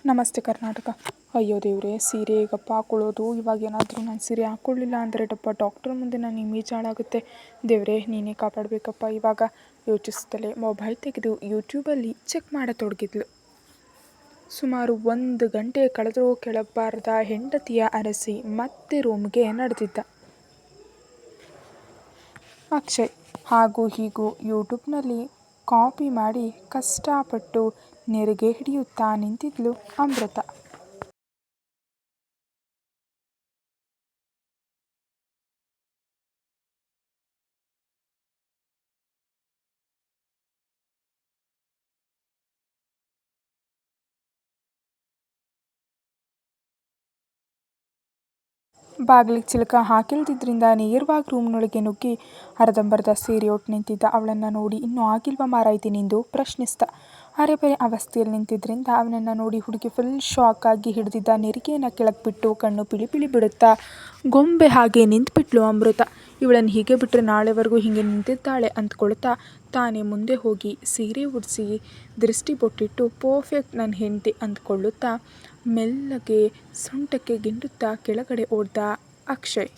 ನಮಸ್ತೆ ಕರ್ನಾಟಕ. ಅಯ್ಯೋ ದೇವ್ರೆ, ಸೀರೆ ಹೇಗಪ್ಪ ಹಾಕೊಳ್ಳೋದು? ಇವಾಗ ಏನಾದರೂ ನಾನು ಸೀರೆ ಹಾಕ್ಕೊಳ್ಳಿಲ್ಲ ಅಂದರೆ ಡಾಕ್ಟರ್ ಮುಂದೆ ನನ್ನ ಇಮೇಜ್ ಹಾಳಾಗುತ್ತೆ. ದೇವ್ರೆ ನೀನೇ ಕಾಪಾಡಬೇಕಪ್ಪ. ಇವಾಗ ಯೋಚಿಸ್ತಲೇ ಮೊಬೈಲ್ ತೆಗೆದು ಯೂಟ್ಯೂಬಲ್ಲಿ ಚೆಕ್ ಮಾಡತೊಡಗಿದ್ಲು. ಸುಮಾರು 1 ಗಂಟೆ ಕಳೆದರೂ ಕೆಳಬಾರದ ಹೆಂಡತಿಯ ಅರಸಿ ಮತ್ತೆ ರೂಮ್ಗೆ ನಡೆದಿದ್ದ. ಅಕ್ಷಯ್ ಹಾಗೂ ಹೀಗೂ ಯೂಟ್ಯೂಬ್ನಲ್ಲಿ ಕಾಪಿ ಮಾಡಿ ಕಷ್ಟಪಟ್ಟು ನೆರಿಗೆ ಹಿಡಿಯುತ್ತಾ ನಿಂತಿದ್ಲು ಅಮೃತ. ಬಾಗಿಲಿಗೆ ಚಿಲಕ ಹಾಕಿಲ್ದಿದ್ರಿಂದ ನೇರವಾಗಿ ರೂಮ್ನೊಳಗೆ ನುಗ್ಗಿ ಅರ್ಧಂಬರ್ಧ ಸೀರೆ ಉಟ್ಟು ನಿಂತಿದ್ದ ಅವಳನ್ನು ನೋಡಿ, ಇನ್ನೂ ಆಗಿಲ್ವ ಮಾರಾಯ್ತಿ ನಿಂದು? ಪ್ರಶ್ನಿಸ್ದ. ಅರೆಬರೆ ಅವಸ್ಥೆಯಲ್ಲಿ ನಿಂತಿದ್ರಿಂದ ಅವನನ್ನು ನೋಡಿ ಹುಡುಗಿ ಫುಲ್ ಶಾಕ್ ಆಗಿ ಹಿಡಿದಿದ್ದ ನೆರಿಗೆಯನ್ನು ಕೆಳಗೆ ಬಿಟ್ಟು ಕಣ್ಣು ಪಿಳಿ ಪಿಳಿ ಬಿಡುತ್ತಾ ಗೊಂಬೆ ಹಾಗೆ ನಿಂತುಬಿಟ್ಲು ಅಮೃತ. ಇವಳನ್ನು ಹೀಗೆ ಬಿಟ್ಟರೆ ನಾಳೆವರೆಗೂ ಹೀಗೆ ನಿಂತಿದ್ದಾಳೆ ಅಂದ್ಕೊಳ್ತಾ ತಾನೇ ಮುಂದೆ ಹೋಗಿ ಸೀರೆ ಉಡಿಸಿ ದೃಷ್ಟಿ ಬೊಟ್ಟಿಟ್ಟು ಪರ್ಫೆಕ್ಟ್ ನನ್ನ ಹೆಂಡತಿ ಅಂದ್ಕೊಳ್ಳುತ್ತಾ ಮೆಲ್ಲಗೆ ಸೊಂಟಕ್ಕೆ ಗಿಂಡುತ್ತಾ ಕೆಳಗಡೆ ಓಡ್ದ ಅಕ್ಷಯ್.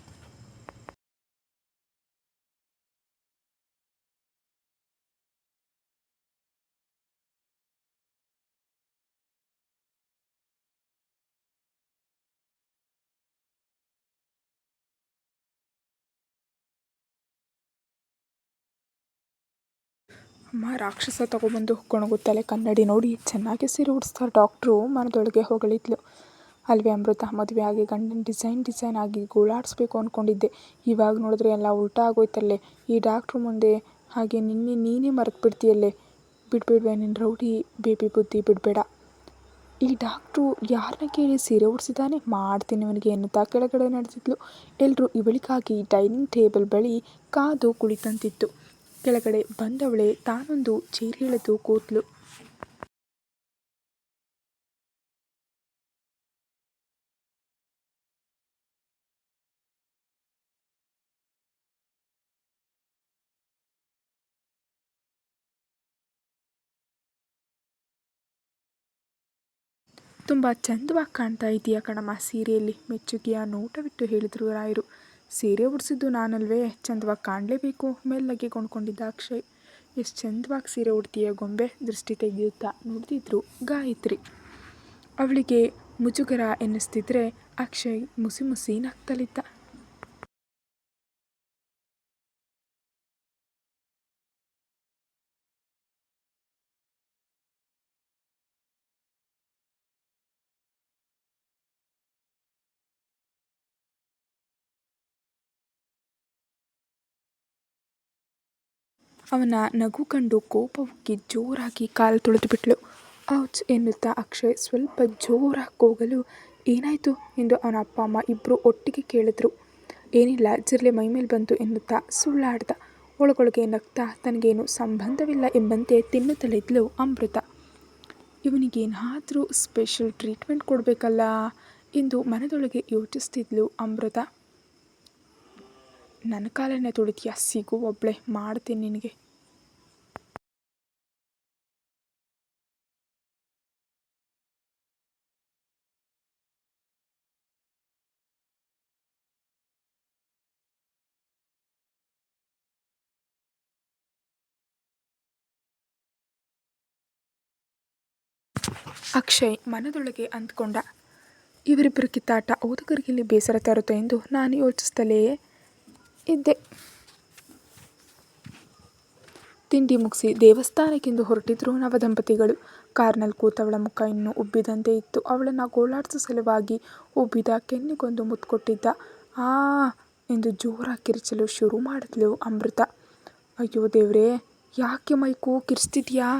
ಅಮ್ಮ ರಾಕ್ಷಸ ತಗೊಬಂದು ಗೊಣಗುತ್ತಲೆ ಕನ್ನಡಿ ನೋಡಿ ಚೆನ್ನಾಗಿ ಸೀರೆ ಉಡಿಸ್ತಾರೆ ಡಾಕ್ಟ್ರು ಮನದೊಳಗೆ ಹೊಗಳಿದ್ಲು. ಅಲ್ವೇ ಅಮೃತ, ಮದುವೆ ಆಗಿ ಗಂಡನ ಡಿಸೈನ್ ಆಗಿ ಗೋಳಾಡಿಸ್ಬೇಕು ಅಂದ್ಕೊಂಡಿದ್ದೆ. ಇವಾಗ ನೋಡಿದ್ರೆ ಎಲ್ಲ ಉಲ್ಟಾ ಆಗೋಯ್ತಲ್ಲೇ. ಈ ಡಾಕ್ಟ್ರು ಮುಂದೆ ಹಾಗೆ ನೀನೇ ಮರೆತು ಬಿಡ್ತೀಯಲ್ಲೇ. ಬಿಡ್ಬೇಡ್ವೆ ನಿನ್ನ ರೌಡಿ ಬೇಬಿ ಬುದ್ಧಿ ಬಿಡಬೇಡ. ಈ ಡಾಕ್ಟ್ರು ಯಾರನ್ನ ಕೇಳಿ ಸೀರೆ ಉಡಿಸಿದ್ದಾನೆ ಮಾಡ್ತೀನಿ ಇವನಿಗೆ ಎನ್ನುತ್ತಾ ಕೆಳಗಡೆ ನಡೆದಿದ್ಲು. ಎಲ್ಲರೂ ಇವಳಿಗಾಗಿ ಡೈನಿಂಗ್ ಟೇಬಲ್ ಬಳಿ ಕಾದು ಕುಳಿತಂತಿತ್ತು. ಕೆಳಗಡೆ ಬಂದವಳೆ ತಾನೊಂದು ಚೇರ್ ಎಳೆದು ಕೂತ್ಲು. ತುಂಬ ಚಂದವಾಗಿ ಕಾಣ್ತಾ ಇದೆಯಾ ಕಣಮ್ಮ ಸೀರೆಯಲ್ಲಿ, ಮೆಚ್ಚುಗೆಯ ನೋಟವಿಟ್ಟು ಹೇಳಿದರು ರಾಯರು. ಸೀರೆ ಉಡಿಸಿದ್ದು ನಾನಲ್ವೇ, ಚಂದವಾಗಿ ಕಾಣಲೇಬೇಕು. ಮೆಲ್ಲಗೆ ಕೊಂಡ್ಕೊಂಡಿದ್ದ ಅಕ್ಷಯ್. ಎಷ್ಟು ಚಂದವಾಗಿ ಸೀರೆ ಉಡ್ತೀಯ ಗೊಂಬೆ, ದೃಷ್ಟಿ ತೆಗೆಯುತ್ತಾ ನುಡಿದಿದ್ರು ಗಾಯತ್ರಿ. ಅವಳಿಗೆ ಮುಜುಗರ ಎನ್ನಿಸ್ತಿದ್ರೆ ಅಕ್ಷಯ್ ಮುಸಿ ಮುಸಿ ನಗ್ತಲಿದ್ದ. ಅವನ ನಗು ಕಂಡು ಕೋಪ ಉಕ್ಕಿ ಜೋರಾಗಿ ಕಾಲು ತುಳಿದು ಬಿಟ್ಲು. ಔಚ್ ಎನ್ನುತ್ತಾ ಅಕ್ಷಯ್ ಸ್ವಲ್ಪ ಜೋರಾಗಿ ಕೂಗಲು ಏನಾಯಿತು ಎಂದು ಅವನ ಅಪ್ಪ ಅಮ್ಮ ಇಬ್ಬರು ಒಟ್ಟಿಗೆ ಕೇಳಿದ್ರು. ಏನಿಲ್ಲ, ಜಿರಳೆ ಮೈಮೇಲೆ ಬಂತು ಎನ್ನುತ್ತಾ ಸುಳ್ಳಾಡ್ದ. ಒಳಗೊಳಗೆ ನಗ್ತಾ ತನಗೇನು ಸಂಬಂಧವಿಲ್ಲ ಎಂಬಂತೆ ತಿನ್ನುತ್ತಲಿದ್ಲು ಅಮೃತ. ಇವನಿಗೇನಾದರೂ ಸ್ಪೆಷಲ್ ಟ್ರೀಟ್ಮೆಂಟ್ ಕೊಡಬೇಕಲ್ಲ ಎಂದು ಮನದೊಳಗೆ ಯೋಚಿಸ್ತಿದ್ಲು ಅಮೃತ. ನನ್ನ ಕಾಲನ್ನೇ ತುಳಿತೀಯ, ಸಿಗು ಒಬ್ಳೆ, ಮಾಡ್ತೀನಿ ನಿನಗೆ. ಅಕ್ಷಯ್ ಮನದೊಳಗೆ ಅಂದ್ಕೊಂಡ. ಇವರಿಬ್ಬರ ಕಿತ್ತಾಟ ಓದುಗರಿಗೆ ಇಲ್ಲಿ ಬೇಸರ ತರುತ್ತೆ ಎಂದು ನಾನು ಯೋಚಿಸ್ತಲೇ ಇದ್ದೆ. ತಿಂಡಿ ಮುಗಿಸಿ ದೇವಸ್ಥಾನಕ್ಕೆಂದು ಹೊರಟಿದ್ರು ನವದಂಪತಿಗಳು. ಕಾರ್ನಲ್ಲಿ ಕೂತವಳ ಮುಖ ಇನ್ನೂ ಉಬ್ಬಿದಂತೆ ಇತ್ತು. ಅವಳನ್ನು ಗೋಳಾಡಿಸೋ ಸಲುವಾಗಿ ಉಬ್ಬಿದ ಕೆನ್ನೆಗೊಂದು ಮುತ್ತು ಕೊಟ್ಟಿದ್ದ. ಆ ಎಂದು ಜೋರಾಗಿ ಕಿರಿಚಲು ಶುರು ಮಾಡಿದ್ಲು ಅಮೃತ. ಅಯ್ಯೋ ದೇವ್ರೇ, ಯಾಕೆ ಮೈಕು ಕಿರಿಸ್ತಿದ್ಯಾ?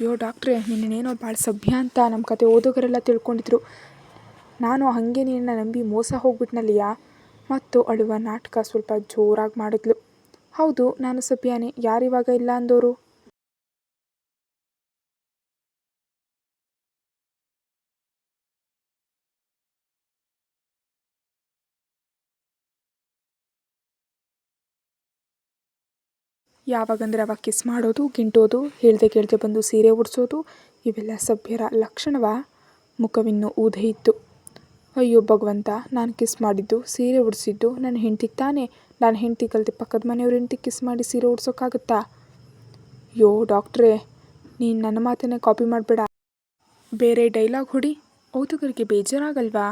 ಅಯ್ಯೋ ಡಾಕ್ಟ್ರೇ, ನಿನ್ನೇನೋ ಭಾಳ ಸಭ್ಯ ಅಂತ ನಮ್ಮ ಕತೆ ಓದೋಗರೆಲ್ಲ ತಿಳ್ಕೊಂಡಿದ್ರು. ನಾನು ಹಾಗೆ ನಿನ್ನ ನಂಬಿ ಮೋಸ ಹೋಗ್ಬಿಟ್ನಲ್ಲಿಯಾ? ಮತ್ತು ಅಳುವ ನಾಟಕ ಸ್ವಲ್ಪ ಜೋರಾಗಿ ಮಾಡಿದ್ಲು. ಹೌದು, ನಾನು ಸಭ್ಯನೇ. ಯಾರಿವಾಗ ಇಲ್ಲ ಅಂದೋರು? ಯಾವಾಗಂದರೆ ಅವಾಗ ಕಿಸ್ ಮಾಡೋದು, ಗಿಂಟೋದು, ಹೇಳ್ದೆ ಕೇಳ್ದೆ ಬಂದು ಸೀರೆ ಉಡಿಸೋದು ಇವೆಲ್ಲ ಸಭ್ಯರ ಲಕ್ಷಣವಾ? ಮುಖವಿನ್ನೂ ಊದೆ ಇತ್ತು. ಅಯ್ಯೋ ಭಗವಂತ, ನಾನು ಕಿಸ್ ಮಾಡಿದ್ದು, ಸೀರೆ ಉಡಿಸಿದ್ದು ನನ್ನ ಹೆಂಡ್ತಿಗೆ ತಾನೇ. ನಾನು ಹೆಂಡ್ತಿ ಕಲಿತೆ ಪಕ್ಕದ ಮನೆಯವ್ರ ಹೆಂಡ್ತಿಗೆ ಕಿಸ್ ಮಾಡಿ ಸೀರೆ ಉಡ್ಸೋಕ್ಕಾಗತ್ತಾ? ಯೋ ಡಾಕ್ಟ್ರೇ, ನೀನು ನನ್ನ ಮಾತನ್ನೇ ಕಾಪಿ ಮಾಡಬೇಡ, ಬೇರೆ ಡೈಲಾಗ್ ಹೊಡಿ. ಓದುಗರಿಗೆ ಬೇಜಾರಾಗಲ್ವಾ?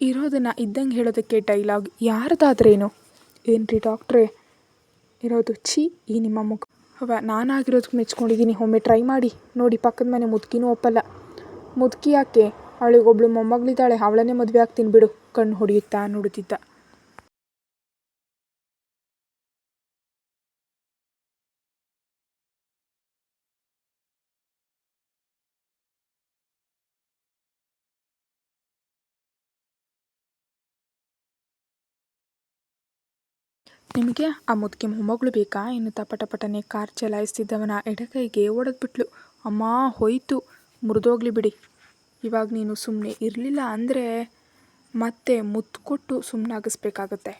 ಇರೋದನ್ನು ಇದ್ದಂಗೆ ಹೇಳೋದಕ್ಕೆ ಡೈಲಾಗ್ ಯಾರದಾದ್ರೇನು? ಏನ್ರಿ ಡಾಕ್ಟ್ರೇ ಇರೋದು? ಛೀ, ಈ ನಿಮ್ಮ ಮುಖ. ನಾನಾಗಿರೋದಕ್ಕೆ ಮೆಚ್ಕೊಂಡಿದ್ದೀನಿ. ಒಮ್ಮೆ ಟ್ರೈ ಮಾಡಿ ನೋಡಿ. ಪಕ್ಕದ ಮನೆ ಮುದುಕಿನೂ ಒಪ್ಪಲ್ಲ. ಮುದುಕಿ ಯಾಕೆ? ಅವಳಿಗೊಬ್ಳು ಮೊಮ್ಮಗಳಿದ್ದಾಳೆ, ಅವಳನ್ನೇ ಮದುವೆ ಆಗ್ತೀನಿ ಬಿಡು, ಕಣ್ಣು ಹೊಡೆಯುತ್ತಾ ನುಡಿದಿದ್ದ. ನಿಮಗೆ ಆ ಮುದುಕಿ ಮೊಮ್ಮಗಳು ಬೇಕಾ? ಇನ್ನು ತಪಟಪಟನೆ ಕಾರ್ ಚಲಾಯಿಸ್ತಿದ್ದವನ ಎಡಕೈಗೆ ಒಡೆದ್ಬಿಟ್ಲು. ಅಮ್ಮ ಹೋಯ್ತು, ಮುರಿದೋಗ್ಲಿ ಬಿಡಿ. ಇವಾಗ ನೀನು ಸುಮ್ಮನೆ ಇರಲಿಲ್ಲ ಅಂದರೆ ಮತ್ತೆ ಮುತ್ತು ಕೊಟ್ಟು ಸುಮ್ಮನಾಗಿಸ್ಬೇಕಾಗತ್ತೆ.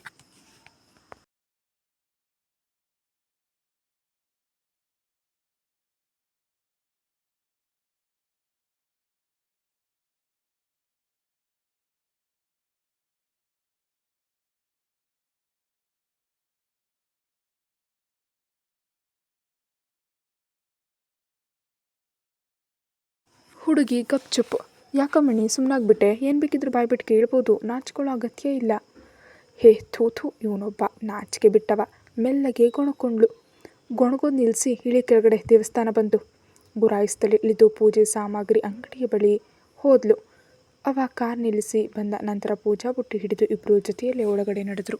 ಹುಡುಗಿ ಗಪ್ಚುಪ್. ಯಾಕಮ್ಮಣ್ಣಿ ಸುಮ್ಮನಾಗ್ಬಿಟ್ಟೆ? ಏನು ಬೇಕಿದ್ರು ಬಾಯ್ಬಿಟ್ಟು ಕೇಳ್ಬೋದು, ನಾಚ್ಕೊಳ್ಳೋ ಅಗತ್ಯ ಇಲ್ಲ. ಹೇ ಥೂ, ಇವನೊಬ್ಬ ನಾಚಿಕೆ ಬಿಟ್ಟವ. ಮೆಲ್ಲಗೆ ಗೊಣಕೊಂಡ್ಳು. ಗೊಣಗೋದು ನಿಲ್ಲಿಸಿ ಇಳಿ ಕೆಳಗಡೆ, ದೇವಸ್ಥಾನ ಬಂತು. ಗುರಾಯಿಸ್ತಲೇ ಇಳಿದು ಪೂಜೆ ಸಾಮಗ್ರಿ ಅಂಗಡಿಯ ಬಳಿ ಹೋದ್ಲು. ಅವ ಕಾರ್ ನಿಲ್ಲಿಸಿ ಬಂದ ನಂತರ ಪೂಜಾ ಬುಟ್ಟಿ ಹಿಡಿದು ಇಬ್ಬರು ಜೊತೆಯಲ್ಲೇ ಒಳಗಡೆ ನಡೆದ್ರು.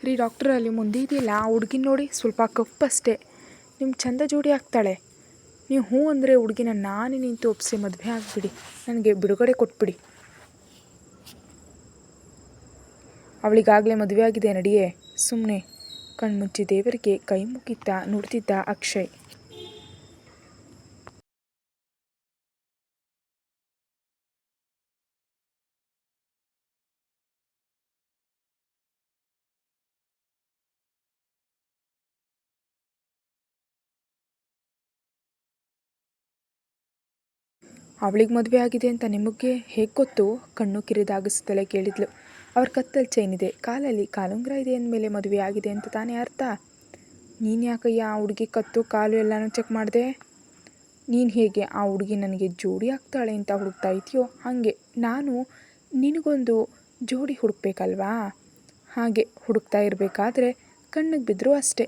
ರೀ ಡಾಕ್ಟ್ರ್, ಅಲ್ಲಿ ಮುಂದೆ ಇದೆಯಲ್ಲ ಆ ಹುಡುಗಿನ ನೋಡಿ, ಸ್ವಲ್ಪ ಕಪ್ಪಷ್ಟೇ, ನಿಮ್ಮ ಚಂದ ಜೋಡಿ ಆಗ್ತಾಳೆ. ನೀವು ಹ್ಞೂ ಅಂದರೆ ಹುಡುಗಿನ ನಾನೇ ನಿಂತು ಒಪ್ಪಿಸಿ ಮದುವೆ ಆಗಿಬಿಡಿ, ನನಗೆ ಬಿಡುಗಡೆ ಕೊಟ್ಬಿಡಿ. ಅವಳಿಗಾಗಲೇ ಮದುವೆ ಆಗಿದೆ ನಡಿಯೇ. ಸುಮ್ಮನೆ ಕಣ್ಮುಚ್ಚಿ ದೇವರಿಗೆ ಕೈ ಮುಗಿತಾ ನುಡ್ತಿದ್ದ ಅಕ್ಷಯ್. ಅವಳಿಗೆ ಮದುವೆ ಆಗಿದೆ ಅಂತ ನಿಮಗೆ ಹೇಗೆ ಗೊತ್ತು? ಕಣ್ಣು ಕಿರಿದಾಗಿಸುತ್ತಲೇ ಕೇಳಿದ್ಲು. ಅವ್ರ ಕತ್ತಲ್ಲಿ ಚೈನ್ ಇದೆ, ಕಾಲಲ್ಲಿ ಕಾಲುಂಗ್ರ ಇದೆ ಅಂದಮೇಲೆ ಮದುವೆ ಆಗಿದೆ ಅಂತ ತಾನೇ ಅರ್ಥ. ನೀನು ಯಾಕಯ್ಯ ಆ ಹುಡುಗಿ ಕತ್ತು ಕಾಲು ಎಲ್ಲನೂ ಚೆಕ್ ಮಾಡಿದೆ? ನೀನು ಹೇಗೆ ಆ ಹುಡುಗಿ ನನಗೆ ಜೋಡಿ ಆಗ್ತಾಳೆ ಅಂತ ಹುಡುಕ್ತಾ ಇದೆಯೋ ಹಾಗೆ ನಾನು ನಿನಗೊಂದು ಜೋಡಿ ಹುಡುಕ್ಬೇಕಲ್ವಾ? ಹಾಗೆ ಹುಡುಕ್ತಾ ಇರಬೇಕಾದ್ರೆ ಕಣ್ಣಿಗೆ ಬಿದ್ದರೂ ಅಷ್ಟೇ.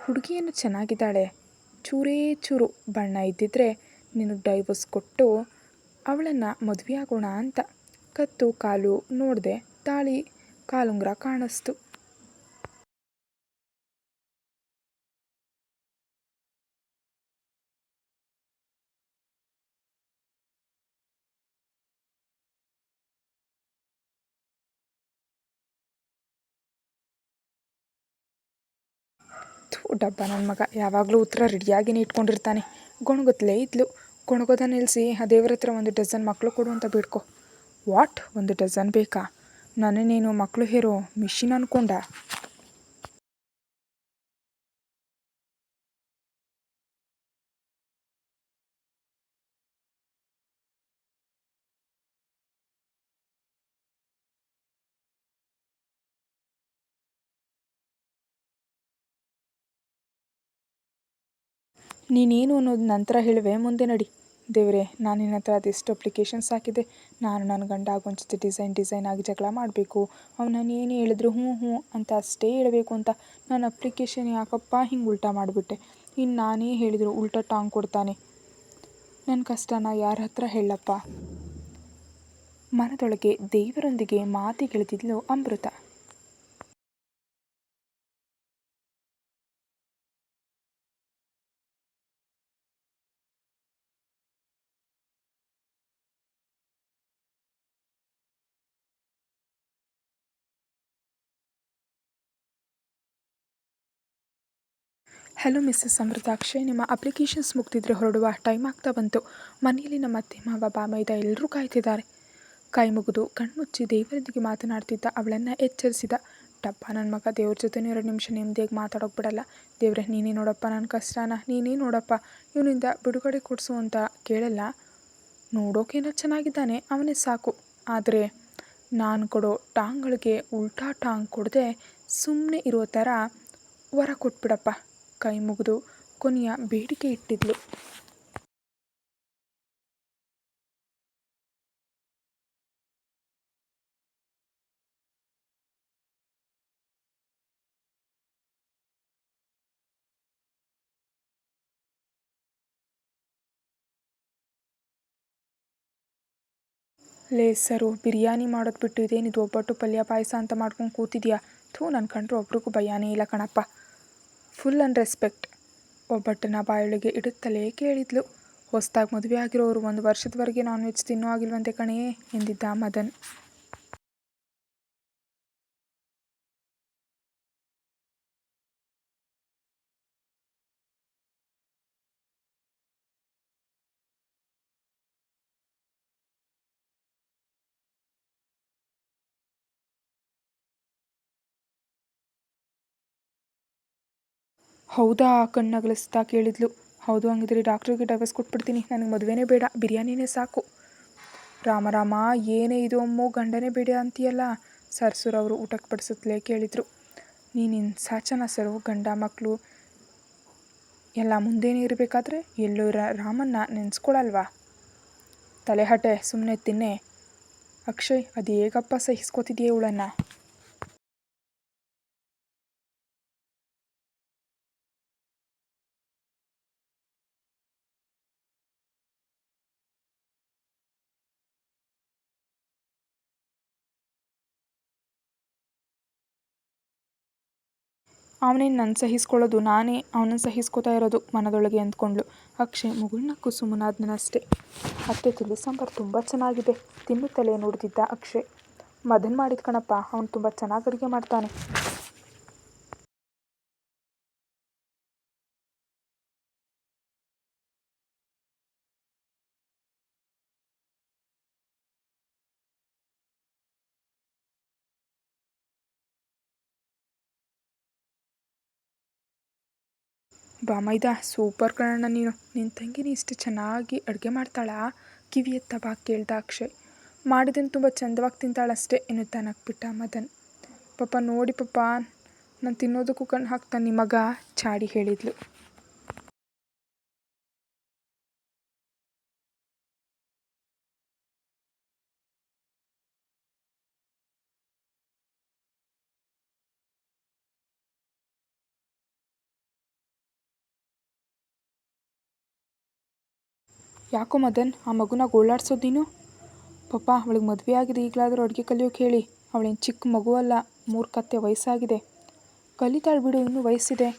ಹುಡುಗಿಯನ್ನು ಚೆನ್ನಾಗಿದ್ದಾಳೆ, ಚೂರೇ ಚೂರು ಬಣ್ಣ ಇದ್ದಿದ್ರೆ ನಿನಗೆ ಡೈವರ್ಸ್ ಕೊಟ್ಟು ಅವಳನ್ನು ಮದುವೆ ಆಗೋಣ ಅಂತ. ಕತ್ತು ಕಾಲು ನೋಡಿದೆ, ತಾಳಿ ಕಾಲುಂಗ್ರ ಕಾಣಿಸ್ತು. ಡಬ್ಬ ನನ್ನ ಮಗ ಯಾವಾಗಲೂ ಉತ್ತರ ರೆಡಿಯಾಗಿನೇ ಇಟ್ಕೊಂಡಿರ್ತಾನೆ. ಗೊಣಗುತ್ತಲೇ ಇದ್ಲು. ಗೊಣಗೋದ ನಿಲ್ಲಿಸಿ ಆ ದೇವ್ರ ಹತ್ರ 1 ಡಜನ್ ಮಕ್ಕಳು ಕೊಡು ಅಂತ ಬೇಡ್ಕೊ. ವಾಟ್, 1 ಡಜನ್ ಬೇಕಾ? ನನ್ನನ್ನೇನು ಮಕ್ಕಳು ಹೇರೋ ಮಿಷಿನ್ ಅನ್ಕೊಂಡ? ನೀನೇನು ಅನ್ನೋದು ನಂತರ ಹೇಳುವೆ, ಮುಂದೆ ನಡಿ. ದೇವ್ರೆ, ನಾನು ನಿನ್ನ ಹತ್ರ ಅದೆಷ್ಟು ಅಪ್ಲಿಕೇಶನ್ಸ್ ಹಾಕಿದೆ. ನಾನು ನನ್ನ ಗಂಡ ಆಗೊಂದು ಡಿಸೈನ್ ಆಗಿ ಜಗಳ ಮಾಡಬೇಕು, ನಾನು ಏನೇ ಹೇಳಿದ್ರು ಹ್ಞೂ ಅಂತ ಅಷ್ಟೇ ಹೇಳಬೇಕು ಅಂತ. ನನ್ನ ಅಪ್ಲಿಕೇಶನ್ ಯಾಕಪ್ಪ ಹಿಂಗೆ ಉಲ್ಟಾ ಮಾಡಿಬಿಟ್ಟೆ? ಇನ್ನು ನಾನೇ ಹೇಳಿದ್ರು ಉಲ್ಟಾ ಟಾಂಗ್ ಕೊಡ್ತಾನೆ. ನನ್ನ ಕಷ್ಟನ ಯಾರ ಹತ್ರ ಹೇಳಪ್ಪ. ಮನದೊಳಗೆ ದೇವರೊಂದಿಗೆ ಮಾತಿಗಿಳಿದಿದ್ಲು ಅಮೃತ. ಹಲೋ ಮಿಸ್ಸಸ್ ಅಮೃತ, ಅಕ್ಷಯ್ ನಿಮ್ಮ ಅಪ್ಲಿಕೇಶನ್ಸ್ ಮುಗ್ದಿದ್ರೆ ಹೊರಡುವ ಟೈಮ್ ಆಗ್ತಾ ಬಂತು. ಮನೆಯಲ್ಲಿ ನಮ್ಮ ಅತ್ತೆ ಮಾವ ಬಾಮೈದ ಎಲ್ಲರೂ ಕಾಯ್ತಿದ್ದಾರೆ. ಕೈ ಮುಗಿದು ಕಣ್ಮುಚ್ಚಿ ದೇವರೊಂದಿಗೆ ಮಾತನಾಡ್ತಿದ್ದ ಅವಳನ್ನು ಎಚ್ಚರಿಸಿದ. ಟಪ್ಪ ನನ್ನ ಮಗ ದೇವ್ರ ಜೊತೆನೂ 2 ನಿಮಿಷ ನೆಮ್ಮದಿಯಾಗಿ ಮಾತಾಡೋಕೆ ಬಿಡಲ್ಲ. ದೇವ್ರೆ ನೀನೇ ನೋಡಪ್ಪ ನನ್ನ ಕಷ್ಟನ, ನೀನೇ ನೋಡಪ್ಪ, ಇವನಿಂದ ಬಿಡುಗಡೆ ಕೊಡಿಸು ಅಂತ ಕೇಳಲ್ಲ. ನೋಡೋಕೇನೋ ಚೆನ್ನಾಗಿದ್ದಾನೆ, ಅವನೇ ಸಾಕು. ಆದರೆ ನಾನು ಕೊಡೋ ಟಾಂಗ್ಗಳಿಗೆ ಉಲ್ಟಾ ಟಾಂಗ್ ಕೊಡದೆ ಸುಮ್ಮನೆ ಇರೋ ಥರ ವರ ಕೊಟ್ಬಿಡಪ್ಪ. ಕೈ ಮುಗಿದು ಕೊನೆಯ ಬೇಡಿಕೆ ಇಟ್ಟಿದ್ಲು. ಲೇ ಸರು, ಬಿರಿಯಾನಿ ಮಾಡೋದು ಬಿಟ್ಟು ಇದೇನಿದು ಒಬ್ಬಟ್ಟು ಪಲ್ಯ ಪಾಯಸ ಅಂತ ಮಾಡ್ಕೊಂಡು ಕೂತಿದ್ಯಾ? ನನ್ನ ಕಂಡ್ರೆ ಒಬ್ರಿಗೂ ಭಯಾನೇ ಇಲ್ಲ ಕಣಪ್ಪ. Full unrespect. ಒಬ್ಬಟ್ಟನ್ನ ಬಾಯೊಳಗೆ ಇಡುತ್ತಲೇ ಕೇಳಿದ್ಲು. ಹೊಸದಾಗಿ ಮದುವೆ ಆಗಿರೋರು 1 ವರ್ಷದವರೆಗೆ ನಾನ್ ವೆಜ್ ತಿನ್ನೋ ಆಗಿಲ್ವಂತೆ ಕಣೇ ಎಂದಿದ್ದ ಮದನ್. ಹೌದಾ, ಕಣ್ಣಗಲಿಸ್ತಾ ಕೇಳಿದ್ಲು. ಹೌದು, ಹಂಗಿದ್ರೆ ಡಾಕ್ಟ್ರಿಗೆ ಡೈವರ್ಸ್ ಕೊಟ್ಬಿಡ್ತೀನಿ, ನನಗೆ ಮದುವೆನೇ ಬೇಡ, ಬಿರಿಯಾನಿನೇ ಸಾಕು. ರಾಮ ಏನೇ ಇದು ಅಮ್ಮೋ, ಗಂಡನೇ ಬೇಡ ಅಂತೀಯಲ್ಲ. ಸರ್ಸುರವರು ಊಟಕ್ಕೆ ಬಡಿಸುತ್ತಲೇ ಕೇಳಿದರು. ನೀನಿನ್ ಸಾಚನ ಸರು, ಗಂಡ ಮಕ್ಕಳು ಎಲ್ಲ ಮುಂದೇನೇ ಇರಬೇಕಾದ್ರೆ ಎಲ್ಲೋ ರಾಮನ್ನ ನೆನೆಸ್ಕೊಳಲ್ವಾ? ತಲೆಹಟೆ, ಸುಮ್ಮನೆ ತಿನ್ನೆ. ಅಕ್ಷಯ್, ಅದು ಹೇಗಪ್ಪ ಸಹಿಸ್ಕೋತಿದೆಯೇ ಇವಳನ್ನು? ಅವನೇನು ನನ್ನ ಸಹಿಸ್ಕೊಳ್ಳೋದು, ನಾನೇ ಅವನನ್ನು ಸಹಿಸ್ಕೋತಾ ಇರೋದು ಮನದೊಳಗೆ ಅಂದ್ಕೊಂಡ್ಳು. ಅಕ್ಷಯ್ ಮುಗುಳ್ನಕ್ಕು ಸುಮ್ಮನಾದ್ನಷ್ಟೇ. ಅತ್ತೆ ತಿಳಿ ಸಾಂಬಾರು ತುಂಬ ಚೆನ್ನಾಗಿದೆ ತಿನ್ನುತ್ತಲೇ ನೋಡ್ತಿದ್ದ ಅಕ್ಷಯ್. ಮದನ್ ಮಾಡಿದ ಕಣಪ್ಪ, ಅವನು ತುಂಬ ಚೆನ್ನಾಗಿ ಅಡುಗೆ ಮಾಡ್ತಾನೆ. ಬಾಮೈದ ಸೂಪರ್ ಕಣಣ್ಣ ನೀನು, ನಿನ್ನ ತಂಗಿನಿ ಇಷ್ಟು ಚೆನ್ನಾಗಿ ಅಡುಗೆ ಮಾಡ್ತಾಳಾ? ಕಿವಿ ಎತ್ತ ಬಾ ಕೇಳ್ದ ಅಕ್ಷಯ್. ಮಾಡಿದನ್ನು ತುಂಬ ಚಂದವಾಗಿ ತಿಂತಾಳಷ್ಟೇ ಎನ್ನುತ್ತಾ ನಕ್ಬಿಟ್ಟ ಮದನ್. ಪಾಪ ನೋಡಿ ಪಾಪ, ನಾನು ತಿನ್ನೋದಕ್ಕೂ ಕಣ್ಣು ಹಾಕ್ತಾನೆ ಮಗ, ಚಾಡಿ ಹೇಳಿದ್ಲು. ಯಾಕೋ ಮದನ್, ಆ ಮಗುನ ಗೋಳಾಡ್ಸೋದು ನೀನು? ಪಾಪ ಅವಳಿಗೆ ಮದುವೆ ಆಗಿದೆ, ಈಗಲಾದರೂ ಅಡುಗೆ ಕಲಿಯೋಕೆ ಹೇಳಿ. ಅವಳೇನು ಚಿಕ್ಕ ಮಗು ಅಲ್ಲ, ಮೂರ್ಖತ್ತೆ ವಯಸ್ಸಾಗಿದೆ. ಕಲಿತಾಳು ಬಿಡು, ಇನ್ನೂ ವಯಸ್ಸಿದೆ.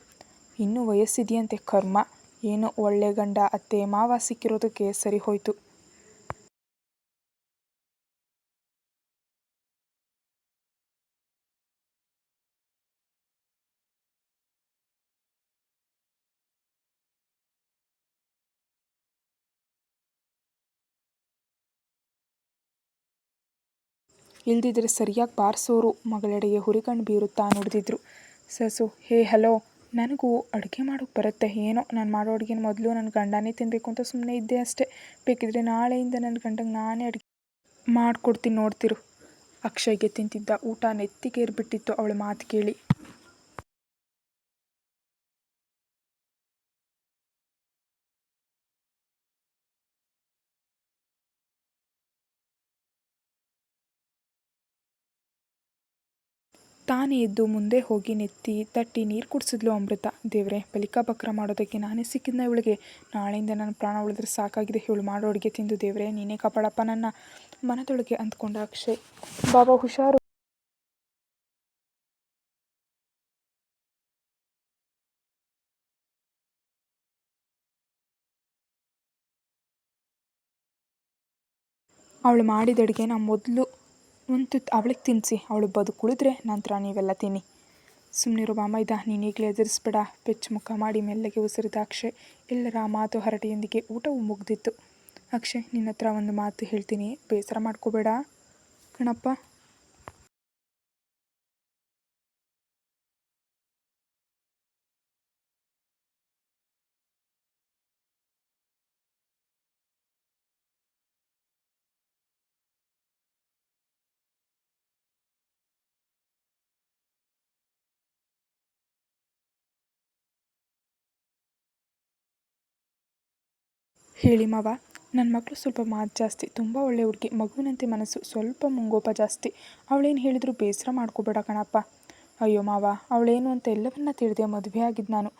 ಇನ್ನೂ ವಯಸ್ಸಿದೆಯಂತೆ, ಕರ್ಮ. ಏನೋ ಒಳ್ಳೆ ಗಂಡ ಅತ್ತೆ ಮಾವ ಸಿಕ್ಕಿರೋದಕ್ಕೆ ಸರಿ ಹೋಯ್ತು. ಇಲ್ದಿದ್ರೆ ಸರಿಯಾಗಿ ಬಾರಿಸೋರು. ಮಗಳೆಡೆಗೆ ಹುರಿಕಣ್ಣು ಬೀರುತ್ತಾ ನುಡಿದಿದ್ರು. ಸಸು, ಹೇ ಹಲೋ, ನನಗೂ ಅಡುಗೆ ಮಾಡೋಕ್ಕೆ ಬರುತ್ತೆ. ಏನೋ ನಾನು ಮಾಡೋ ಅಡುಗೆನ ಮೊದಲು ನನ್ನ ಗಂಡನೇ ತಿನ್ನಬೇಕು ಅಂತ ಸುಮ್ಮನೆ ಇದ್ದೆ ಅಷ್ಟೇ. ಬೇಕಿದ್ರೆ ನಾಳೆಯಿಂದ ನನ್ನ ಗಂಡಂಗೆ ನಾನೇ ಅಡುಗೆ ಮಾಡಿಕೊಡ್ತೀನಿ, ನೋಡ್ತಿರು. ಅಕ್ಷಯ್ಗೆ ತಿಂತಿದ್ದ ಊಟ ನೆತ್ತಿಗೇರ್ಬಿಟ್ಟಿತ್ತು ಅವಳ ಮಾತು ಕೇಳಿ. ತಾನೇ ಎದ್ದು ಮುಂದೆ ಹೋಗಿ ನೆತ್ತಿ ತಟ್ಟಿ ನೀರು ಕುಡಿಸಿದ್ಲು ಅಮೃತ. ದೇವ್ರೆ, ಬಲಿಕ ಬಕ್ರ ಮಾಡೋದಕ್ಕೆ ನಾನೇ ಸಿಕ್ಕಿದ್ನ ಇವಳಿಗೆ. ನಾಳೆಯಿಂದ ನನ್ನ ಪ್ರಾಣ ಉಳಿದ್ರೆ ಸಾಕಾಗಿದೆ. ಇವಳು ಮಾಡೋ ಅಡುಗೆ ತಿಂದು ದೇವ್ರೆ ನೀನೇ ಕಾಪಾಡಪ್ಪ ನನ್ನ, ಮನದೊಳಗೆ ಅಂದ್ಕೊಂಡ ಅಕ್ಷಯ್. ಬಾಬಾ ಹುಷಾರು. ಅವಳು ಮಾಡಿದ ಅಡುಗೆನ ಮೊದಲು ಒಂದು ತುತ್ತು ಅವಳಿಗೆ ತಿನ್ನಿಸಿ, ಅವಳು ಬದುಕುಳಿದ್ರೆ ನಂತರ ನೀವೆಲ್ಲ ತಿನ್ನಿ. ಸುಮ್ಮನಿರು ಬಾಮ, ನೀನೀಗಲೇ ಎದುರಿಸ್ಬೇಡ. ಪೆಚ್ಚು ಮುಖ ಮಾಡಿ ಮೆಲ್ಲಗೆ ಉಸಿರಿದ ಅಕ್ಷಯ್. ಎಲ್ಲರ ಮಾತು ಹರಟೆಯೊಂದಿಗೆ ಊಟವು ಮುಗ್ದಿತ್ತು. ಅಕ್ಷಯ್, ನಿನ್ನ ಹತ್ರ ಒಂದು ಮಾತು ಹೇಳ್ತೀನಿ, ಬೇಸರ ಮಾಡ್ಕೋಬೇಡ ಕಣಪ್ಪ. ಹೇಳಿ ಮಾವ. ನನ್ನ ಮಕ್ಕಳು ಸ್ವಲ್ಪ ಮಾತು ಜಾಸ್ತಿ, ತುಂಬ ಒಳ್ಳೆ ಹುಡುಗಿ, ಮಗುವಿನಂತೆ ಮನಸ್ಸು, ಸ್ವಲ್ಪ ಮುಂಗೋಪ ಜಾಸ್ತಿ. ಅವಳೇನು ಹೇಳಿದ್ರು ಬೇಸರ ಮಾಡ್ಕೋಬೇಡ ಕಣಪ್ಪ. ಅಯ್ಯೋ ಮಾವ, ಅವಳೇನು ಅಂತ ಎಲ್ಲವನ್ನ ತಿಳಿದೆ ಮದುವೆ ಆಗಿದ್ದು ನಾನು.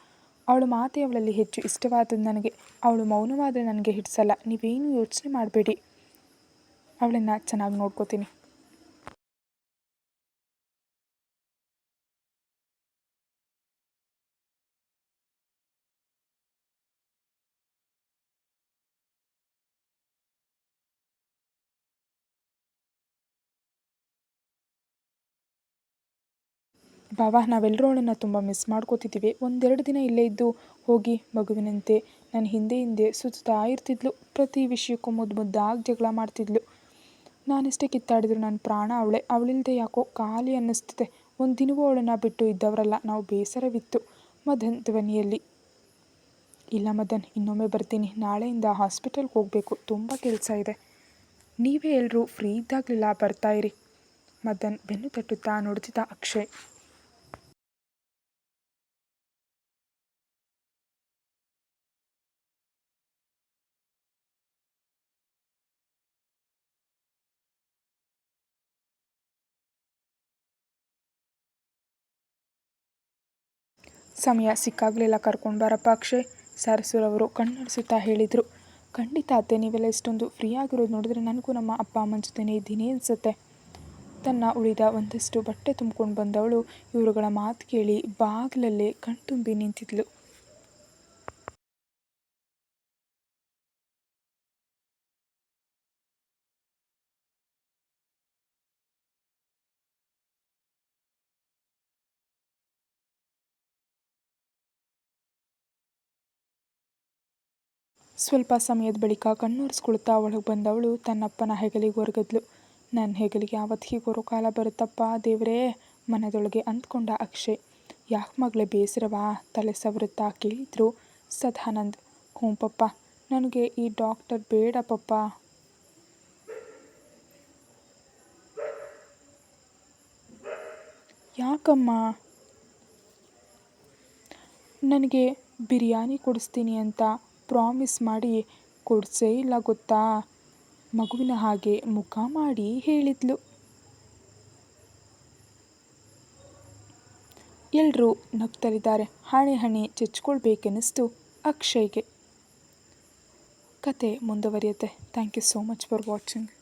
ಅವಳು ಮಾತೆ ಅವಳಲ್ಲಿ ಹೆಚ್ಚು ಇಷ್ಟವಾದದ್ದು ನನಗೆ. ಅವಳು ಮೌನವಾದರೆ ನನಗೆ ಹಿಡಿಸಲ್ಲ. ನೀವೇನು ಯೋಚನೆ ಮಾಡಬೇಡಿ, ಅವಳನ್ನು ಚೆನ್ನಾಗಿ ನೋಡ್ಕೋತೀನಿ. ಬಾವಾ, ನಾವೆಲ್ಲರೂ ಅವಳನ್ನು ತುಂಬ ಮಿಸ್ ಮಾಡ್ಕೋತಿದ್ದೀವಿ. ಒಂದೆರಡು ದಿನ ಇಲ್ಲೇ ಇದ್ದು ಹೋಗಿ ಮಗುವಿನಂತೆ ನನ್ನ ಹಿಂದೆ ಹಿಂದೆ ಸುತ್ತಾ ಇರ್ತಿದ್ಲು. ಪ್ರತಿ ವಿಷಯಕ್ಕೂ ಮುದ್ದಾಗಿ ಜಗಳ ಮಾಡ್ತಿದ್ಲು. ನಾನೆಷ್ಟೇ ಕಿತ್ತಾಡಿದ್ರು ನನ್ನ ಪ್ರಾಣ ಅವಳೇ. ಅವಳಿಲ್ಲದೆ ಯಾಕೋ ಖಾಲಿ ಅನ್ನಿಸ್ತಿದೆ. ಒಂದು ದಿನವೂ ಅವಳನ್ನು ಬಿಟ್ಟು ಇದ್ದವರಲ್ಲ ನಾವು. ಬೇಸರವಿತ್ತು ಮದನ್ ಧ್ವನಿಯಲ್ಲಿ. ಇಲ್ಲ ಮದನ್, ಇನ್ನೊಮ್ಮೆ ಬರ್ತೀನಿ. ನಾಳೆಯಿಂದ ಹಾಸ್ಪಿಟಲ್ಗೆ ಹೋಗಬೇಕು, ತುಂಬ ಕೆಲಸ ಇದೆ. ನೀವೇ ಎಲ್ಲರೂ ಫ್ರೀ ಇದ್ದಾಗಲೆಲ್ಲ ಬರ್ತಾಯಿರಿ. ಮದನ್ ಬೆನ್ನು ತಟ್ಟುತ್ತಾ ನೋಡ್ತಿದ್ದ ಅಕ್ಷಯ್. ಸಮಯ ಸಿಕ್ಕಾಗಲೆಲ್ಲ ಕರ್ಕೊಂಡು ಬಾರಪ್ಪ ಅಕ್ಷಯ್, ಸರಸುರವರು ಕಣ್ಣಡಿಸುತ್ತಾ ಹೇಳಿದರು. ಖಂಡಿತ ಅತ್ತೆ, ನೀವೆಲ್ಲ ಇಷ್ಟೊಂದು ಫ್ರೀ ಆಗಿರೋದು ನೋಡಿದ್ರೆ ನನಗೂ ನಮ್ಮ ಅಪ್ಪ ಅಮ್ಮನ ಜೊತೆನೇ ಇದ್ದೀನಿ ಅನಿಸುತ್ತೆ. ತನ್ನ ಉಳಿದ ಒಂದಷ್ಟು ಬಟ್ಟೆ ತುಂಬ್ಕೊಂಡು ಬಂದವಳು ಇವರುಗಳ ಮಾತು ಕೇಳಿ ಬಾಗಿಲಲ್ಲೇ ಕಣ್ತುಂಬಿ ನಿಂತಿದ್ಲು. ಸ್ವಲ್ಪ ಸಮಯದ ಬಳಿಕ ಕಣ್ಣೊರೆಸ್ಕೊಳ್ತಾ ಒಳಗೆ ಬಂದವಳು ತನ್ನಪ್ಪನ ಹೆಗಲಿಗೆ ಒರಗಿದ್ಲು. ನನ್ನ ಹೆಗಲಿಗೆ ಯಾವತ್ತು ಹೀಗೋರೋ ಕಾಲ ಬರುತ್ತಪ್ಪ ದೇವರೇ, ಮನದೊಳಗೆ ಅಂದ್ಕೊಂಡ ಅಕ್ಷಯ್. ಯಾಕೆ ಮಗಳೇ, ಬೇಸರವಾ? ತಲೆ ಸವರುತ್ತಾ ಕೇಳಿದ್ರು ಸದಾನಂದ್. ಹ್ಞೂ ಪಪ್ಪ, ನನಗೆ ಈ ಡಾಕ್ಟರ್ ಬೇಡ ಪಪ್ಪ. ಯಾಕಮ್ಮ? ನನಗೆ ಬಿರಿಯಾನಿ ಕೊಡಿಸ್ತೀನಿ ಅಂತ ಪ್ರಾಮಿಸ್ ಮಾಡಿ ಕೊಡಿಸೇ ಇಲ್ಲ ಗೊತ್ತಾ? ಮಗುವಿನ ಹಾಗೆ ಮುಖ ಮಾಡಿ ಹೇಳಿದ್ಲು. ಎಲ್ಲರೂ ನಗ್ತಲಿದ್ದಾರೆ. ಹಣೆ ಚಚ್ಕೊಳ್ಬೇಕೆನ್ನಿಸ್ತು ಅಕ್ಷಯ್ಗೆ. ಕತೆ ಮುಂದುವರಿಯುತ್ತೆ. Thank you so much for watching.